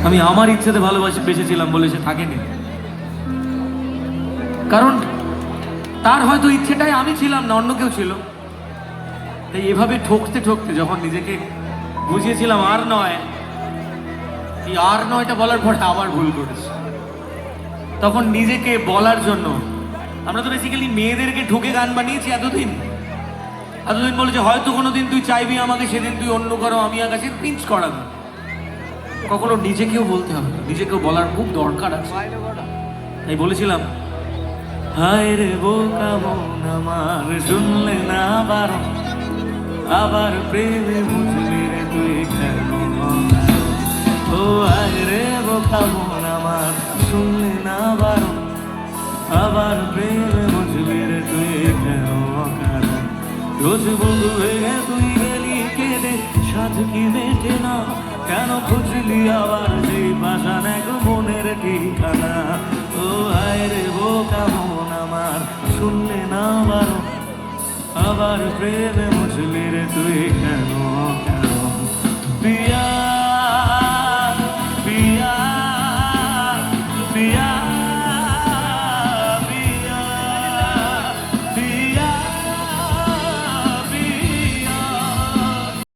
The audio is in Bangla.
আমি আমার ইচ্ছেতে ভালোবাসি বেঁচেছিলাম বলে সে থাকেনি, কারণ তার হয়তো ইচ্ছেটাই আমি ছিলাম না, অন্য কেউ ছিল। তাই এভাবে ঠকতে ঠকতে যখন নিজেকে বুঝিয়েছিলাম আর নয়, এই আর নয়টা বলার পরে আবার ভুল করেছি, তখন নিজেকে বলার জন্য আমরা তো বেসিক্যালি মেয়েদেরকে ঢুকে গান বানিয়েছি এতদিন বলেছে হয়তো কোনোদিন তুই চাইবি আমাকে, সেদিন তুই অন্য করো আমি আকাশের পিঞ্চ করাবো। কখনো নিজেকেও বলতে হবে, নিজেকেও বলার খুব দরকার আছে। তাই বলেছিলাম, হায় রে বোকা মন আমার শুনলে না বারণ, আবার প্রেমে বুঝলি রে তুই কেন। ও হায় রে বোকা মন আমার শুনলে না বারণ, আবার প্রেমে বুঝলি রে তুই কেন। রোজ বন্ধু ভেঙে তুই গেলি কেঁদে, সাথে কি মেটে না, কেন খুঁজলি আবার সেই পাশান এক মনের ঠিকানা। ও হায় রে বোকা মন আমার শুনলে না বারণ, আবার প্রেমে মুছলি রে তুই কেন।